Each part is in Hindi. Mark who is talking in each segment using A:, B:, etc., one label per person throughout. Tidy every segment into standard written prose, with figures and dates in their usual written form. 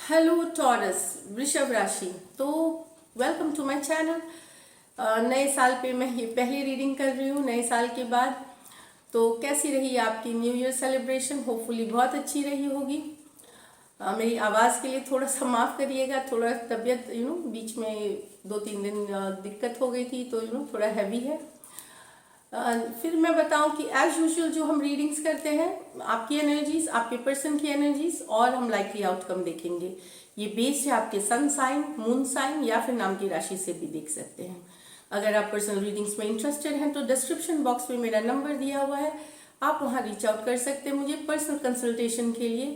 A: हेलो टॉरस वृषभ राशि। तो वेलकम टू माय चैनल। नए साल पे मैं ये पहली रीडिंग कर रही हूँ नए साल के बाद। तो कैसी रही आपकी न्यू ईयर सेलिब्रेशन? होपफुली बहुत अच्छी रही होगी। मेरी आवाज़ के लिए थोड़ा सा माफ़ करिएगा, थोड़ा तबीयत बीच में 2-3 दिन दिक्कत हो गई थी, तो थोड़ा हैवी है। फिर मैं बताऊं कि एज यूजुअल जो हम रीडिंग्स करते हैं, आपकी एनर्जीज, आपके पर्सन की एनर्जीज और हम लाइकली आउटकम देखेंगे। ये बेस्ड है आपके सन साइन, मून साइन या फिर नाम की राशि से भी देख सकते हैं। अगर आप पर्सनल रीडिंग्स में इंटरेस्टेड हैं तो डिस्क्रिप्शन बॉक्स में मेरा नंबर दिया हुआ है, आप वहाँ रीच आउट कर सकते हैं मुझे पर्सनल कंसल्टेशन के लिए।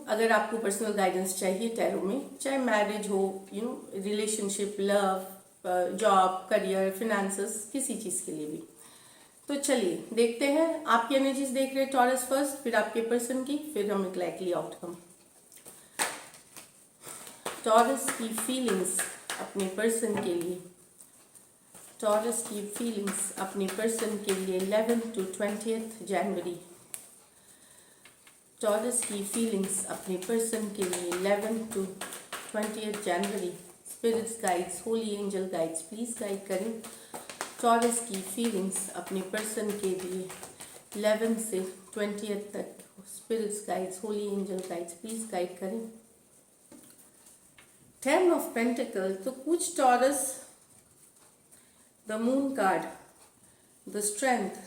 A: अगर आपको पर्सनल गाइडेंस चाहिए टैरो में, चाहे मैरिज हो, relationship, love, job, career, finances, किसी चीज़ के लिए भी। तो चलिए देखते हैं। आपकी एनर्जीज देख रहे हैं टॉरस फर्स्ट, फिर आपके पर्सन की, फिर हम एक लाइकली आउटकम। टॉरस की फीलिंग्स अपने पर्सन के लिए। टॉरस की फीलिंग्स अपने पर्सन के लिए 11 to 20 जनवरी। टॉरस की फीलिंग्स अपने पर्सन के लिए 11 to 20 जनवरी। Spirits guides, holy angel guides please guide करें टॉरस की फीलिंग्स अपने पर्सन के लिए 11 से 20 तक। Spirits guides, holy angel guides please guide करें। 10 ऑफ पेंटिकल, तो कुछ Taurus the moon card, the strength,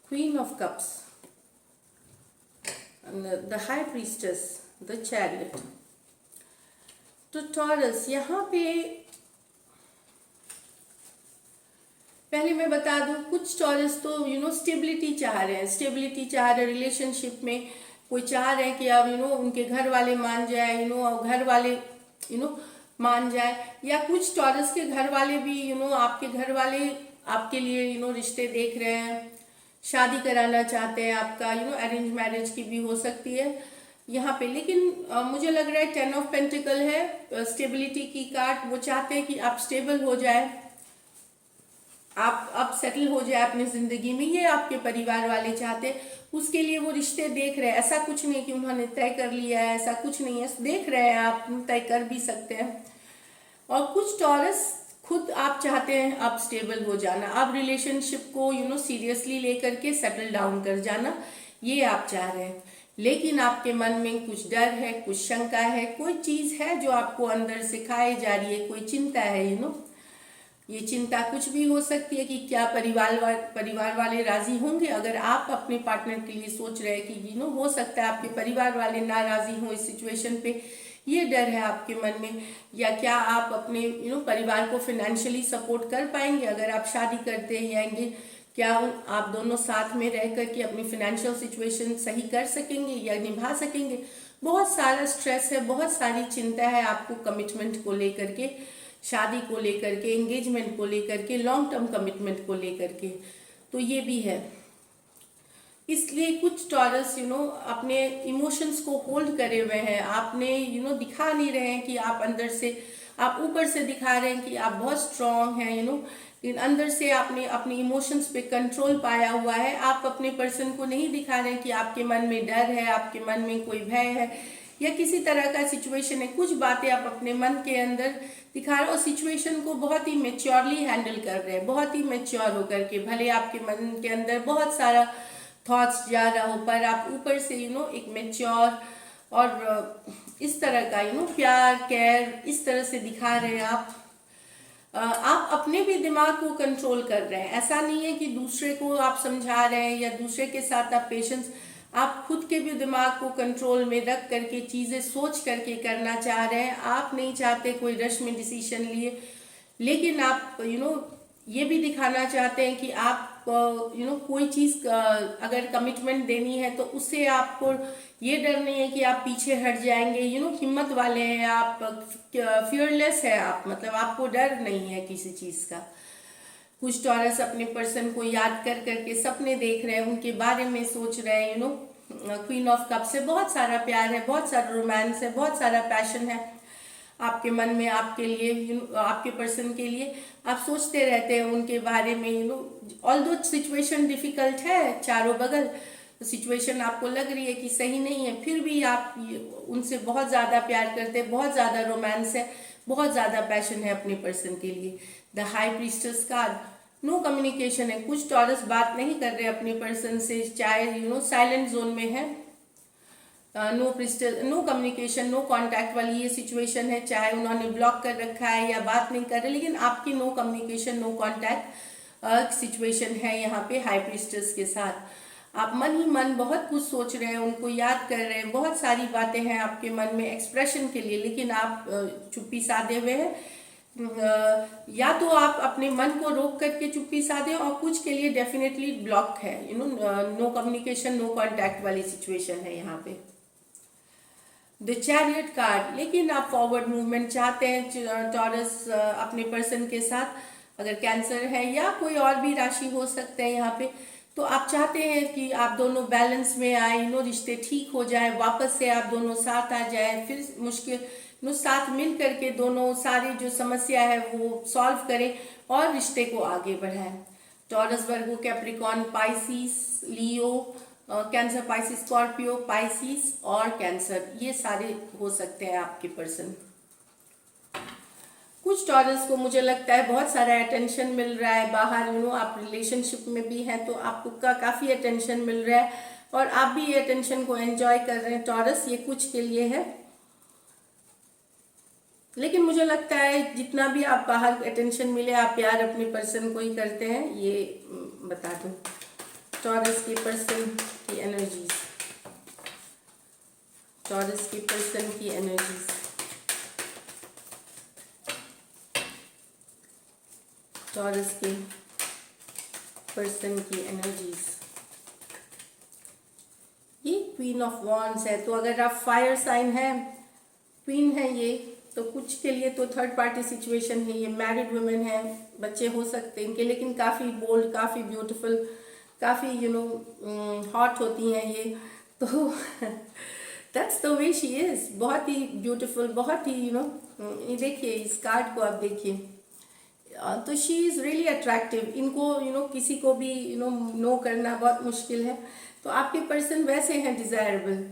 A: queen of cups, the high priestess, the chariot. तो टॉरस यहाँ पे पहले मैं बता दूं, कुछ टॉरस तो स्टेबिलिटी चाह रहे हैं, स्टेबिलिटी चाह रहे हैं रिलेशनशिप में। कोई चाह रहे हैं कि अब उनके घर वाले मान जाए, और घर वाले मान जाए, या कुछ टॉरस के घर वाले भी आपके घर वाले आपके लिए रिश्ते देख रहे हैं, शादी कराना चाहते हैं आपका, अरेंज मैरिज की भी हो सकती है यहाँ पे। लेकिन मुझे लग रहा है 10 ऑफ पेंटिकल है, स्टेबिलिटी की कार्ड। वो चाहते हैं कि आप स्टेबल हो जाए, आप सेटल हो जाए अपनी जिंदगी में, ये आपके परिवार वाले चाहते हैं। उसके लिए वो रिश्ते देख रहे हैं। ऐसा कुछ नहीं कि उन्होंने तय कर लिया है, ऐसा कुछ नहीं है, देख रहे हैं, आप तय कर भी सकते हैं। और कुछ टॉरस खुद आप चाहते हैं आप स्टेबल हो जाना, आप रिलेशनशिप को सीरियसली लेकर के सेटल डाउन कर जाना, ये आप चाह रहे हैं। लेकिन आपके मन में कुछ डर है, कुछ शंका है, कोई चीज है जो आपको अंदर से खाई जा रही है, कोई चिंता है। ये चिंता कुछ भी हो सकती है कि क्या परिवार वाले राजी होंगे। अगर आप अपने पार्टनर के लिए सोच रहे हैं कि हो सकता है आपके परिवार वाले नाराजी हों इस सिचुएशन पे, ये डर है आपके मन में। या क्या आप अपने परिवार को फाइनेंशियली सपोर्ट कर पाएंगे अगर आप शादी करते हैं, क्या आप दोनों साथ में रह करके अपनी फाइनेंशियल सिचुएशन सही कर सकेंगे या निभा सकेंगे। बहुत सारा स्ट्रेस है, बहुत सारी चिंता है आपको कमिटमेंट को लेकर के, शादी को लेकर के, एंगेजमेंट को लेकर के, लॉन्ग टर्म कमिटमेंट को लेकर के। तो ये भी है। इसलिए कुछ टॉरस अपने इमोशंस को होल्ड करे हुए हैं। आपने दिखा नहीं रहे हैं कि आप अंदर से, आप ऊपर से दिखा रहे हैं कि आप बहुत स्ट्रांग हैं लेकिन अंदर से आपने अपने इमोशंस पे कंट्रोल पाया हुआ है। आप अपने पर्सन को नहीं दिखा रहे हैं कि आपके मन में डर है, आपके मन में कोई भय है या किसी तरह का सिचुएशन है। कुछ बातें आप अपने मन के अंदर दिखा रहे हो और सिचुएशन को बहुत ही मेच्योरली हैंडल कर रहे हैं, बहुत ही मेच्योर होकर के। भले आपके मन के अंदर बहुत सारा थॉट्स जा रहा हो, पर आप ऊपर से एक मेच्योर और इस तरह का प्यार, केयर, इस तरह से दिखा रहे हैं आप। आप अपने भी दिमाग को कंट्रोल कर रहे हैं। ऐसा नहीं है कि दूसरे को आप समझा रहे हैं या दूसरे के साथ आप पेशेंस, आप खुद के भी दिमाग को कंट्रोल में रख करके चीजें सोच करके करना चाह रहे हैं। आप नहीं चाहते कोई रश में डिसीजन लिए, लेकिन आप ये भी दिखाना चाहते हैं कि आप कोई चीज अगर कमिटमेंट देनी है तो उससे आपको ये डर नहीं है कि आप पीछे हट जाएंगे। हिम्मत वाले हैं आप, फियरलेस है आप, मतलब आपको डर नहीं है किसी चीज का। कुछ टॉरस अपने पर्सन को याद कर करके सपने देख रहे हैं, उनके बारे में सोच रहे हैं। क्वीन ऑफ कप से बहुत सारा प्यार है, बहुत सारा रोमांस है, बहुत सारा पैशन है आपके मन में, आपके लिए, आपके पर्सन के लिए। आप सोचते रहते हैं उनके बारे में। ऑल्दो सिचुएशन डिफिकल्ट है चारों बगल, सिचुएशन आपको लग रही है कि सही नहीं है, फिर भी आप उनसे बहुत ज़्यादा प्यार करते हैं, बहुत ज़्यादा रोमांस है, बहुत ज़्यादा पैशन है अपने पर्सन के लिए। The high priestess card, no communication है। कुछ टॉरस बात नहीं कर रहे अपने पर्सन से, चाहे साइलेंट जोन में है। नो प्रिस्टल, नो कम्युनिकेशन, नो कांटेक्ट वाली ये सिचुएशन है, चाहे उन्होंने ब्लॉक कर रखा है या बात नहीं कर रहे, लेकिन आपकी no communication, no contact situation है यहाँ पे हाई प्रिस्टेस के साथ। आप मन ही मन बहुत कुछ सोच रहे हैं, उनको याद कर रहे हैं, बहुत सारी बातें हैं आपके मन में एक्सप्रेशन के लिए, लेकिन आप चुप्पी साधे हुए हैं। या तो आप अपने मन को रोक करके चुप्पी साधे, और कुछ के लिए डेफिनेटली ब्लॉक है, नो कम्युनिकेशन, नो कांटेक्ट वाली सिचुएशन है यहाँ पे। द चैरियट कार्ड, लेकिन आप फॉरवर्ड मूवमेंट चाहते हैं टॉरस अपने पर्सन के साथ, अगर कैंसर है या कोई और भी राशि हो सकते हैं यहाँ पे, तो आप चाहते हैं कि आप दोनों बैलेंस में आए, रिश्ते ठीक हो जाए, वापस से आप दोनों साथ आ जाए, फिर मुश्किल साथ मिल करके दोनों सारी जो समस्या है वो सॉल्व करें और रिश्ते को आगे बढ़ाएं। टॉरस, वर्गो, कैप्रिकॉर्न, पाइसिस, लियो, कैंसर, पाइसिस, स्कॉर्पियो, पाइसिस और कैंसर, ये सारे हो सकते हैं आपके पर्सन। कुछ टॉरस को मुझे लगता है बहुत सारा अटेंशन मिल रहा है बाहर, आप रिलेशनशिप में भी हैं तो आपको काफ़ी अटेंशन मिल रहा है और आप भी ये अटेंशन को एंजॉय कर रहे हैं टॉरस, ये कुछ के लिए है। लेकिन मुझे लगता है जितना भी आप बाहर अटेंशन मिले, आप प्यार अपने पर्सन को ही करते हैं, ये बता दूं। टॉरस के पर्सन की एनर्जीज, टॉरस के पर्सन की एनर्जीज, टॉरस के पर्सन की एनर्जीज, ये क्वीन ऑफ वॉन्ड्स है। तो अगर आप फायर साइन है, क्वीन है ये, तो कुछ के लिए तो थर्ड पार्टी सिचुएशन है, ये मैरिड वुमेन है, बच्चे हो सकते हैं इनके, लेकिन काफ़ी बोल्ड, काफ़ी ब्यूटीफुल, काफ़ी हॉट होती हैं ये, तो that's the way she is, बहुत ही ब्यूटीफुल, बहुत ही ये देखिए इस कार्ड को आप देखिए, तो शी इज़ रियली अट्रैक्टिव। इनको किसी को भी नो करना बहुत मुश्किल है, तो आपके पर्सन वैसे हैं डिज़ायरेबल।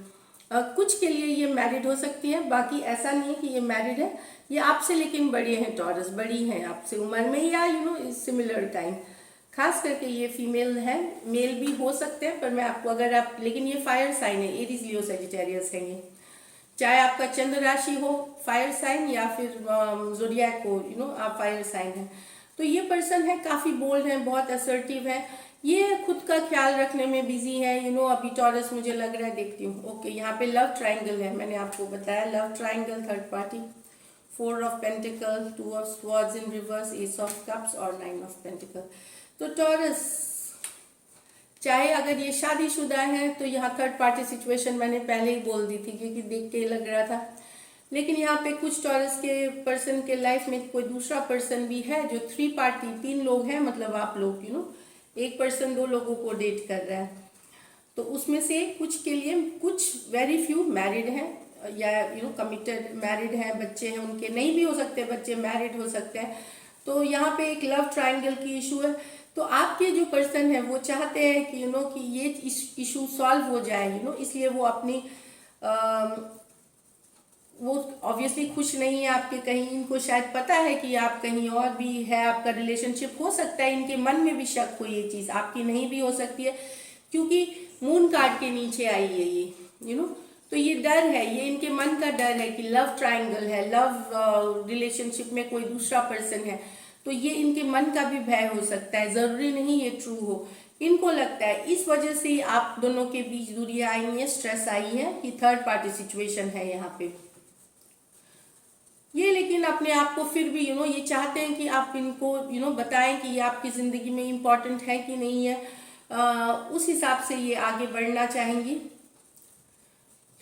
A: कुछ के लिए ये मैरिड हो सकती है, बाकी ऐसा नहीं है कि ये मैरिड है, ये आपसे लेकिन बड़े हैं टॉरस, बड़ी हैं आपसे उम्र में या सिमिलर टाइम। खास करके ये फीमेल है, मेल भी हो सकते हैं, पर मैं आपको अगर आप, लेकिन ये फायर साइन है, एरीज, लियो, सजिटेरियस है ये, चाहे आपका चंद्र राशि हो फायर साइन या फिर ज़ोडिएक हो, आप फायर साइन है, तो ये पर्सन है काफ़ी बोल्ड है, बहुत असर्टिव है, ये खुद का ख्याल रखने में बिजी है, अभी टॉरस मुझे लग रहा है, देखती हूँ। ओके, यहाँ पे लव ट्राइंगल है, मैंने आपको बताया love triangle, third party, 4 of pentacle, 2 of swords in reverse, S of cups और 9 ऑफ पेंटिकल। तो टॉरस, चाहे अगर ये शादीशुदा है तो यहाँ थर्ड पार्टी सिचुएशन मैंने पहले ही बोल दी थी क्योंकि देख के लग रहा था, लेकिन यहाँ पे कुछ टॉरस के पर्सन के लाइफ में कोई दूसरा पर्सन भी है जो 3 पार्टी, 3 लोग हैं, मतलब आप लोग एक पर्सन 2 लोगों को डेट कर रहा है, तो उसमें से कुछ के लिए, कुछ वेरी फ्यू मैरिड हैं या कमिटेड मैरिड हैं, बच्चे हैं उनके, नहीं भी हो सकते बच्चे, मैरिड हो सकते हैं। तो यहाँ पे एक लव ट्राइंगल की इशू है, तो आपके जो पर्सन है वो चाहते हैं कि कि ये इशू सॉल्व हो जाए, इसलिए वो अपनी वो ऑब्वियसली खुश नहीं है आपके कहीं, इनको शायद पता है कि आप कहीं और भी है, आपका रिलेशनशिप हो सकता है, इनके मन में भी शक हो, ये चीज़ आपकी नहीं भी हो सकती है क्योंकि मून कार्ड के नीचे आई है ये, तो ये डर है, ये इनके मन का डर है कि लव ट्राइंगल है, लव रिलेशनशिप में कोई दूसरा पर्सन है, तो ये इनके मन का भी भय हो सकता है, ज़रूरी नहीं ये ट्रू हो, इनको लगता है इस वजह से ही आप दोनों के बीच दूरियां आई हैं, स्ट्रेस आई है कि थर्ड पार्टी सिचुएशन है यहाँ पे ये, लेकिन अपने आप को फिर भी ये चाहते हैं कि आप इनको बताएं कि ये आपकी ज़िंदगी में इम्पॉर्टेंट है कि नहीं है, उस हिसाब से ये आगे बढ़ना चाहेंगी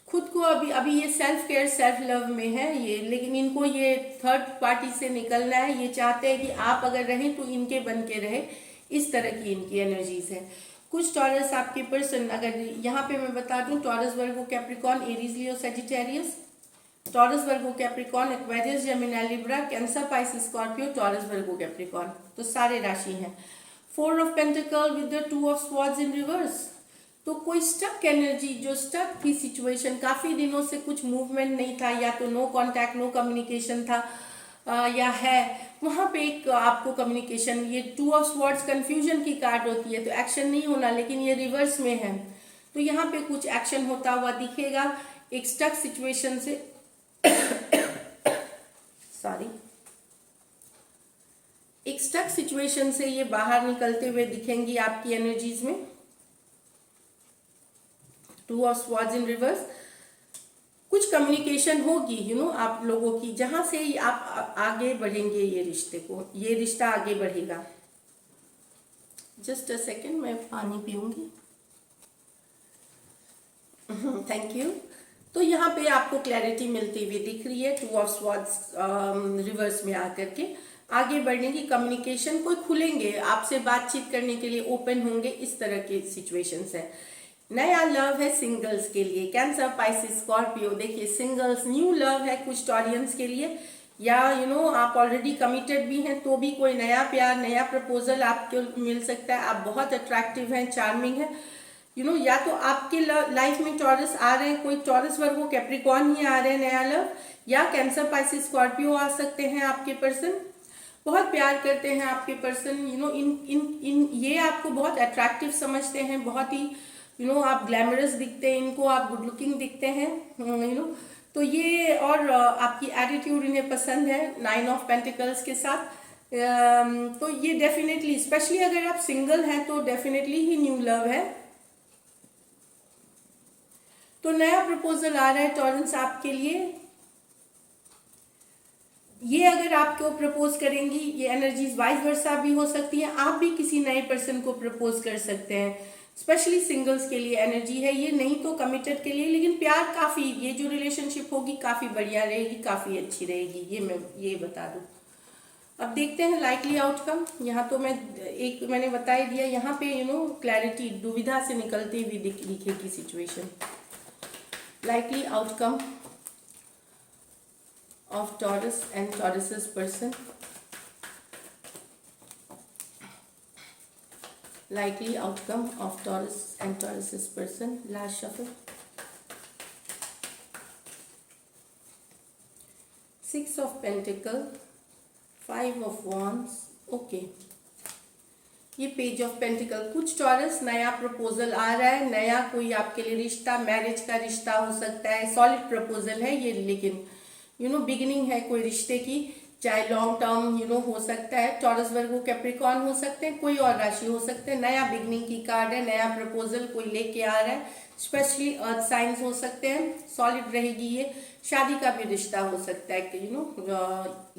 A: खुद को। अभी ये सेल्फ केयर, सेल्फ लव में है ये, लेकिन इनको ये थर्ड पार्टी से निकलना है, ये चाहते हैं कि आप अगर रहें तो इनके बन के रहे, इस तरह की इनकी एनर्जीज है। कुछ टॉरस आपके पर्सन, अगर यहाँ पे मैं बता दूं, Taurus, Virgo, Capricorn, Aries, Leo, Sagittarius, Taurus, Virgo, Capricorn, Aquarius, Gemini, Libra, Cancer, Pisces, Scorpio, Taurus, Virgo, Capricorn, तो सारे राशि हैं। 4 of pentacle with the 2 of swords in reverse, तो कोई स्टक एनर्जी, जो स्टक थी सिचुएशन, काफी दिनों से कुछ मूवमेंट नहीं था, या तो नो कांटेक्ट नो कम्युनिकेशन था, या है वहां पे एक आपको कम्युनिकेशन, ये 2 ऑफ स्वॉर्ड्स कंफ्यूजन की कार्ड होती है, तो एक्शन नहीं होना, लेकिन ये रिवर्स में है, तो यहाँ पे कुछ एक्शन होता हुआ दिखेगा एक स्टक सिचुएशन से सॉरी एक स्टक सिचुएशन से ये बाहर निकलते हुए दिखेंगी आपकी एनर्जीज में। 2 ऑफ स्वॉर्ड्स इन रिवर्स, कुछ कम्युनिकेशन होगी आप लोगों की, जहां से आप आगे बढ़ेंगे, ये रिश्ते को, ये रिश्ता आगे बढ़ेगा। जस्ट अ सेकेंड, मैं पानी पीऊंगी। Thank you. तो यहाँ पे आपको क्लैरिटी मिलती हुई दिख रही है 2 ऑफ स्वॉर्ड्स रिवर्स में आकर के। आगे बढ़ने की कम्युनिकेशन, कोई खुलेंगे आपसे बातचीत करने के लिए, ओपन होंगे, इस तरह के सिचुएशंस है। नया लव है सिंगल्स के लिए, कैंसर पाइसिस स्कॉर्पियो। देखिए सिंगल्स, न्यू लव है कुछ टॉरियंस के लिए, या आप ऑलरेडी कमिटेड भी हैं तो भी कोई नया प्यार, नया प्रपोजल आपको मिल सकता है। आप बहुत अट्रैक्टिव हैं, चार्मिंग है, या तो आपके लाइफ में टॉरस आ रहे हैं, कोई टॉरस वर्गो कैप्रिकॉर्न ही आ रहे हैं, नया लव, या कैंसर पाइसिस स्कॉर्पियो आ सकते हैं आपके पर्सन। बहुत प्यार करते हैं आपके पर्सन, इन ये आपको बहुत अट्रैक्टिव समझते हैं, बहुत ही आप ग्लैमरस दिखते हैं इनको, आप गुड लुकिंग दिखते हैं, तो ये, और आपकी एटीट्यूड इन्हें पसंद है 9 ऑफ पेंटिकल्स के साथ। तो ये डेफिनेटली, स्पेशली अगर आप सिंगल हैं तो डेफिनेटली ही न्यू लव है। तो नया प्रपोजल आ रहा है टॉरेंस आपके लिए। ये अगर आपको प्रपोज करेंगी, ये एनर्जीज वाइस वर्सा भी हो सकती है, आप भी किसी नए पर्सन को प्रपोज कर सकते हैं। स्पेशली सिंगल्स के लिए एनर्जी है ये, नहीं तो कमिटेड के लिए, लेकिन प्यार काफी, ये जो रिलेशनशिप होगी काफी बढ़िया रहेगी, काफी अच्छी रहेगी, ये मैं ये बता दूं। अब देखते हैं लाइकली आउटकम। यहाँ तो मैंने बता ही दिया, यहाँ पे क्लैरिटी, दुविधा से निकलती हुई दिखेगी situation. likely outcome of Taurus and Taurus's person. Likely outcome of Taurus and Taurus's person. Last shuffle. 6 of Pentacles, 5 of Wands. Okay. ये पेज ऑफ पेंटिकल, कुछ टॉरस नया प्रपोजल आ रहा है, नया कोई आपके लिए रिश्ता, मैरिज का रिश्ता हो सकता है, सॉलिड प्रपोजल है ये, लेकिन बिगिनिंग है कोई रिश्ते की, चाहे लॉन्ग टर्म हो सकता है। टॉरस वर्गो कैप्रिकॉर्न हो सकते हैं, कोई और राशि हो सकते हैं। नया बिगिनिंग की कार्ड है, नया प्रपोजल कोई लेके आ रहा है, स्पेशली अर्थ साइंस हो सकते हैं, सॉलिड रहेगी ये। शादी का भी रिश्ता हो सकता है कि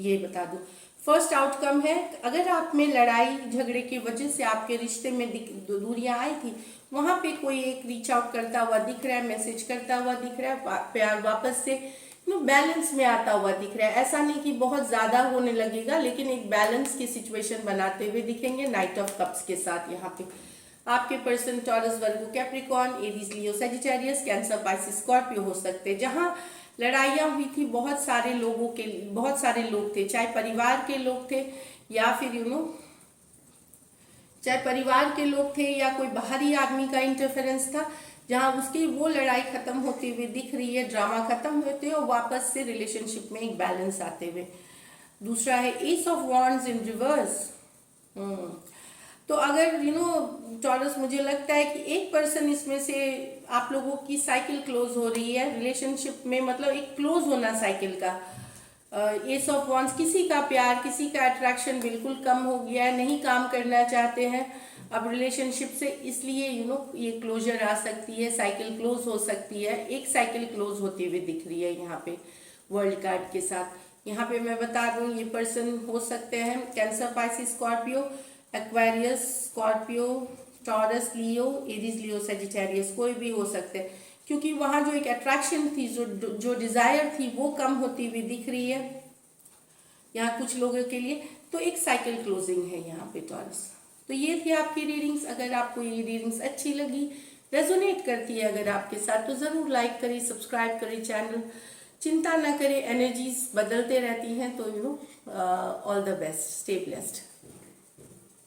A: ये बता दूं। फर्स्ट आउटकम है, अगर आप में लड़ाई झगड़े की वजह से आपके रिश्ते में दूरियां आई थी, वहां पे कोई एक रीच आउट करता हुआ दिख रहा है, मैसेज करता हुआ दिख रहा है, प्यार वापस से बैलेंस में आता हुआ दिख रहा है। ऐसा नहीं कि बहुत ज्यादा होने लगेगा, लेकिन एक बैलेंस की सिचुएशन बनाते हुए दिखेंगे नाइट ऑफ कप्स के साथ। यहाँ पे आपके person taurus Virgo Capricorn, Aries Leo Sagittarius, cancer Pisces Scorpio हो सकते हैं। जहां लड़ाइयाँ हुई थी, बहुत सारे लोग थे, चाहे परिवार के लोग थे या फिर चाहे परिवार के लोग थे या कोई बाहरी आदमी का इंटरफेरेंस था, जहां उसकी वो लड़ाई खत्म होती हुई दिख रही है, ड्रामा खत्म होते हुए और वापस से रिलेशनशिप में एक बैलेंस आते हुए। दूसरा है S of wands in reverse. तो अगर टॉरस, मुझे लगता है कि एक पर्सन इसमें से आप लोगों की साइकिल क्लोज हो रही है रिलेशनशिप में, मतलब एक क्लोज होना साइकिल का। एस ऑफ वॉन्ड्स, किसी का प्यार, किसी का अट्रैक्शन बिल्कुल कम हो गया है, नहीं काम करना चाहते हैं अब रिलेशनशिप से, इसलिए ये क्लोजर आ सकती है, साइकिल क्लोज हो सकती है। एक साइकिल क्लोज होती हुई दिख रही है यहाँ पे वर्ल्ड कार्ड के साथ। यहाँ पे मैं बता दूं, ये पर्सन हो सकते हैं Cancer Pisces Scorpio, Aquarius, Scorpio, Taurus, Leo, Aries Leo Sagittarius, कोई भी हो सकते हैं, क्योंकि वहां जो एक अट्रैक्शन थी, जो डिजायर थी, वो कम होती हुई दिख रही है यहाँ कुछ लोगों के लिए। तो एक साइकिल क्लोजिंग है यहाँ पे टॉरस। तो ये थी आपकी रीडिंग्स। अगर आपको ये रीडिंग्स अच्छी लगी, रेजोनेट करती है अगर आपके साथ, तो जरूर लाइक करें, सब्सक्राइब करें चैनल। चिंता ना करें, एनर्जीज बदलते रहती हैं, तो all the best, stay blessed.